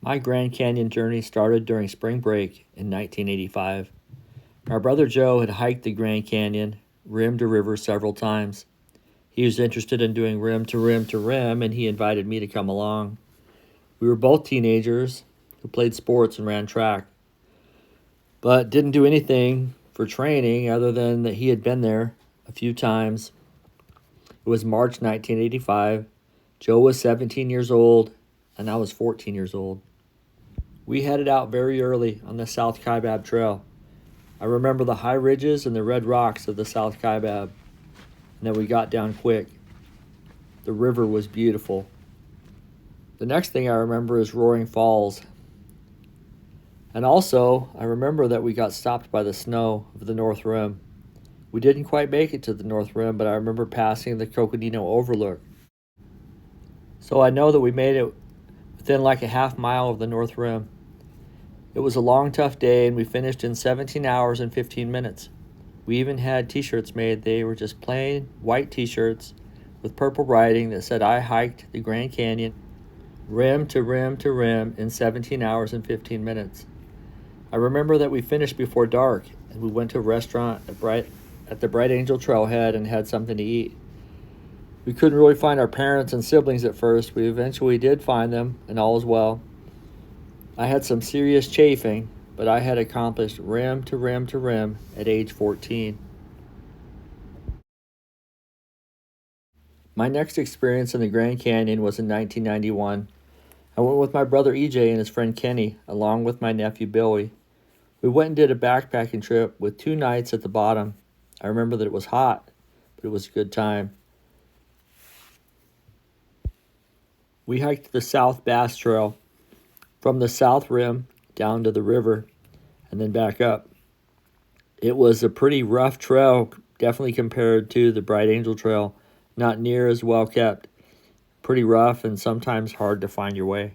My Grand Canyon journey started during spring break in 1985. My brother Joe had hiked the Grand Canyon, rim to river several times. He was interested in doing rim to rim to rim, and he invited me to come along. We were both teenagers who played sports and ran track, but didn't do anything for training other than that he had been there a few times. It was March 1985. Joe was 17 years old, and I was 14 years old. We headed out very early on the South Kaibab Trail. I remember the high ridges and the red rocks of the South Kaibab, and that we got down quick. The river was beautiful. The next thing I remember is Roaring Falls. And also, I remember that we got stopped by the snow of the North Rim. We didn't quite make it to the North Rim, but I remember passing the Coconino Overlook. So I know that we made it within like a half mile of the North Rim. It was a long, tough day, and we finished in 17 hours and 15 minutes. We even had t-shirts made. They were just plain white t-shirts with purple writing that said, "I hiked the Grand Canyon, rim to rim to rim in 17 hours and 15 minutes. I remember that we finished before dark, and we went to a restaurant at the Bright Angel Trailhead and had something to eat. We couldn't really find our parents and siblings at first. We eventually did find them, and all was well. I had some serious chafing, but I had accomplished rim to rim to rim at age 14. My next experience in the Grand Canyon was in 1991. I went with my brother EJ and his friend Kenny, along with my nephew Billy. We went and did a backpacking trip with 2 nights at the bottom. I remember that it was hot, but it was a good time. We hiked the South Bass Trail from the South Rim down to the river and then back up. It was a pretty rough trail, definitely compared to the Bright Angel Trail. Not near as well kept. Pretty rough and sometimes hard to find your way.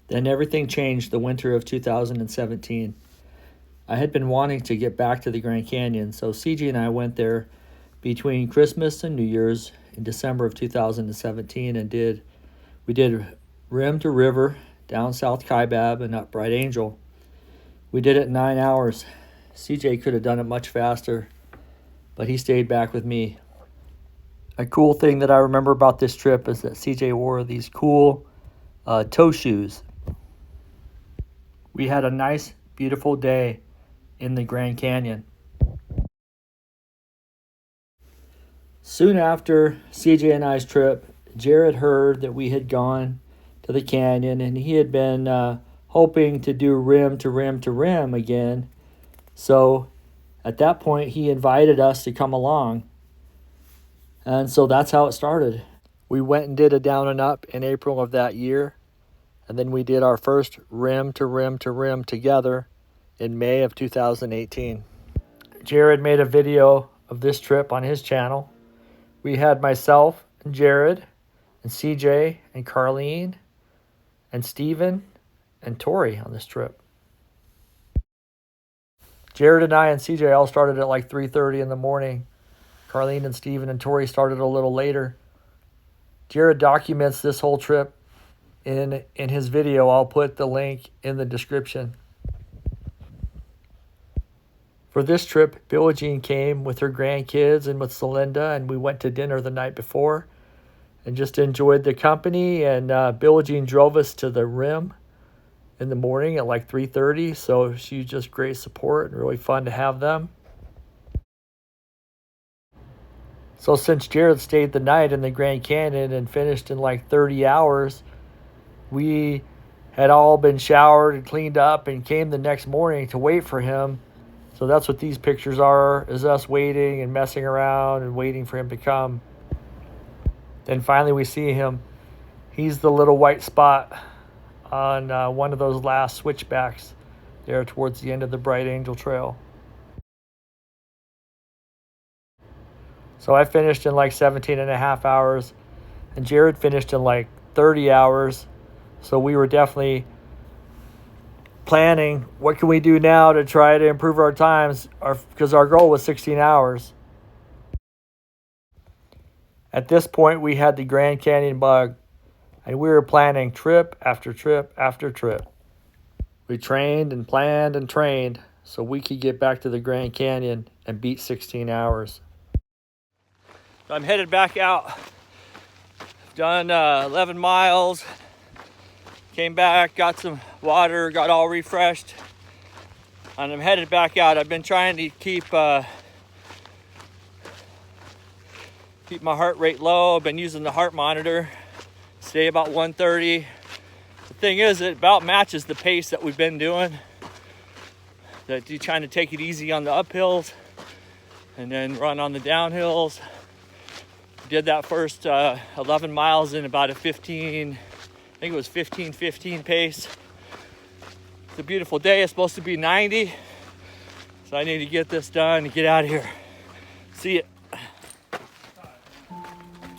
Then everything changed the winter of 2017. I had been wanting to get back to the Grand Canyon, so CJ and I went there between Christmas and New Year's in December of 2017 and we did rim to river down South Kaibab and up Bright Angel. We did it in 9 hours. CJ could have done it much faster, but he stayed back with me. A cool thing that I remember about this trip is that CJ wore these cool toe shoes. We had a nice, beautiful day in the Grand Canyon. Soon after CJ and I's trip, Jared heard that we had gone to the canyon, and he had been hoping to do rim to rim to rim again. So at that point, he invited us to come along. And so that's how it started. We went and did a down and up in April of that year. And then we did our first rim to rim to rim together in May of 2018. Jared made a video of this trip on his channel. We had myself and Jared and CJ and Carlene and Steven and Tori on this trip. Jared and I and CJ all started at like 3:30 in the morning. Carlene and Steven and Tori started a little later. Jared documents this whole trip in his video. I'll put the link in the description. For this trip, Billie Jean came with her grandkids and with Celinda, and we went to dinner the night before and just enjoyed the company. And Billie Jean drove us to the rim in the morning at like 3:30, so she's just great support and really fun to have them. So since Jared stayed the night in the Grand Canyon and finished in like 30 hours, we had all been showered and cleaned up and came the next morning to wait for him. So that's what these pictures are, is us waiting and messing around and waiting for him to come. Then finally we see him. He's the little white spot on one of those last switchbacks there towards the end of the Bright Angel Trail. So I finished in like 17 and a half hours, and Jared finished in like 30 hours. So we were definitely planning, what can we do now to try to improve our times, because our goal was 16 hours. At this point, we had the Grand Canyon bug. and we were planning trip after trip after trip. We trained and planned and trained so we could get back to the Grand Canyon and beat 16 hours. I'm headed back out. Done 11 miles. Came back, got some water, got all refreshed. And I'm headed back out. I've been trying to keep my heart rate low. I've been using the heart monitor. Stay about 130. The thing is, it about matches the pace that we've been doing. That you're trying to take it easy on the uphills and then run on the downhills. Did that first 11 miles in about a 15, I think it was 15:15 pace. It's a beautiful day. It's supposed to be 90. So I need to get this done and get out of here. See ya.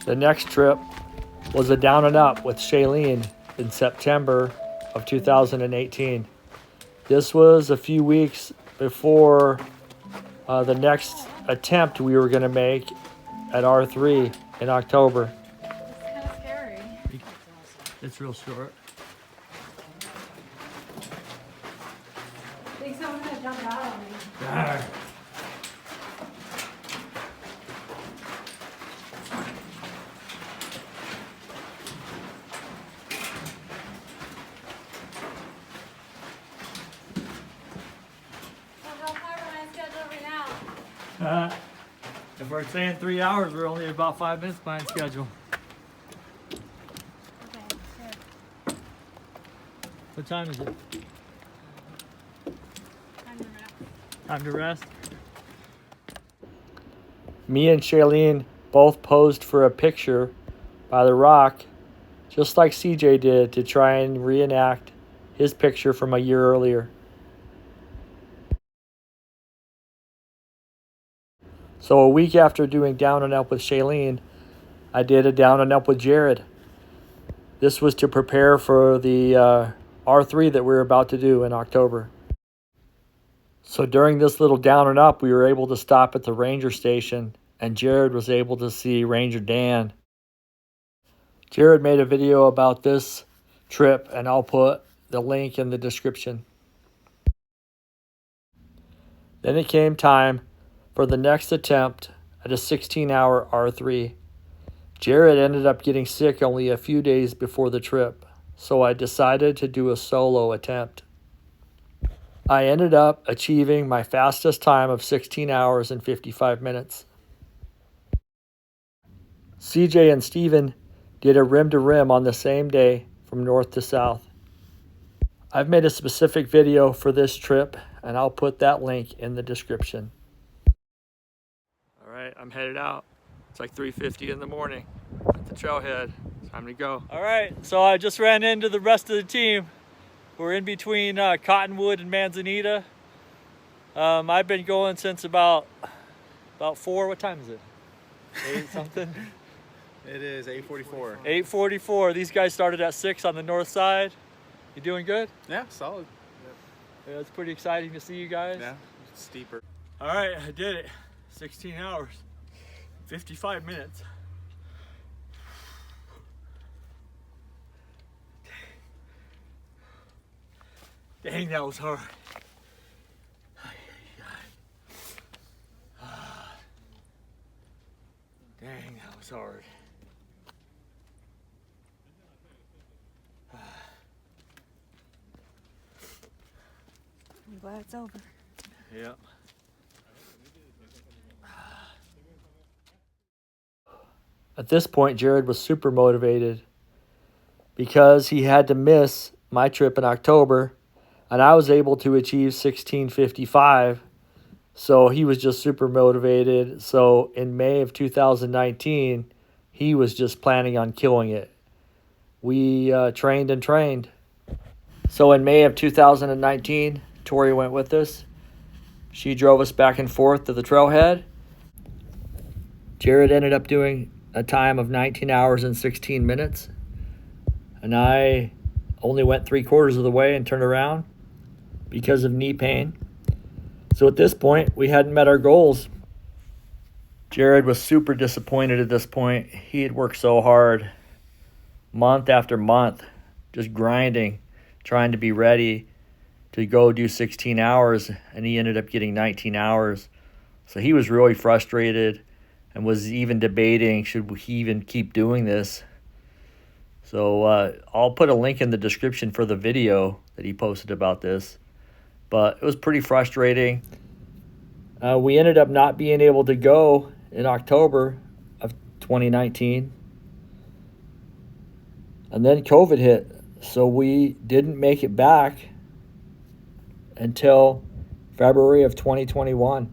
The next trip was a down and up with Shailene in September of 2018. This was a few weeks before the next attempt we were going to make at R3 in October. It's kind of scary. It's real short. I think someone's gonna jump out on me. Arr. So how far am I scheduled right now? If we're saying 3 hours, we're only about 5 minutes behind schedule. Okay, sure. What time is it? Time to wrap. Time to rest. Me and Shailene both posed for a picture by the rock, just like CJ did, to try and reenact his picture from a year earlier. So a week after doing down and up with Shailene, I did a down and up with Jared. This was to prepare for the R3 that we're about to do in October. So during this little down and up, we were able to stop at the ranger station, and Jared was able to see Ranger Dan. Jared made a video about this trip, and I'll put the link in the description. Then it came time for the next attempt at a 16-hour R3. Jared ended up getting sick only a few days before the trip, so I decided to do a solo attempt. I ended up achieving my fastest time of 16 hours and 55 minutes. CJ and Steven did a rim to rim on the same day from north to south. I've made a specific video for this trip, and I'll put that link in the description. All right, I'm headed out. It's like 3:50 in the morning at the trailhead. Time to go. All right, so I just ran into the rest of the team. We're in between Cottonwood and Manzanita. I've been going since about 4. What time is it? 8 something? It is 8:44. 8:44. These guys started at 6 on the north side. You doing good? Yeah, solid. Yeah, it's pretty exciting to see you guys. Yeah, steeper. All right, I did it. 16 hours, 55 minutes. Dang, that was hard. Dang, that was hard. I'm glad it's over. Yep. At this point, Jared was super motivated because he had to miss my trip in October, and I was able to achieve 16:55. So he was just super motivated. So in May of 2019, he was just planning on killing it. We trained and trained. So in May of 2019, Tori went with us. She drove us back and forth to the trailhead. Jared ended up doing a time of 19 hours and 16 minutes. And I only went 3/4 of the way and turned around because of knee pain. So at this point, we hadn't met our goals. Jared was super disappointed at this point. He had worked so hard. month after month, just grinding, trying to be ready to go do 16 hours, and he ended up getting 19 hours. So he was really frustrated and was even debating, should he even keep doing this? So I'll put a link in the description for the video that he posted about this. But it was pretty frustrating. We ended up not being able to go in October of 2019. And then COVID hit. So we didn't make it back until February of 2021.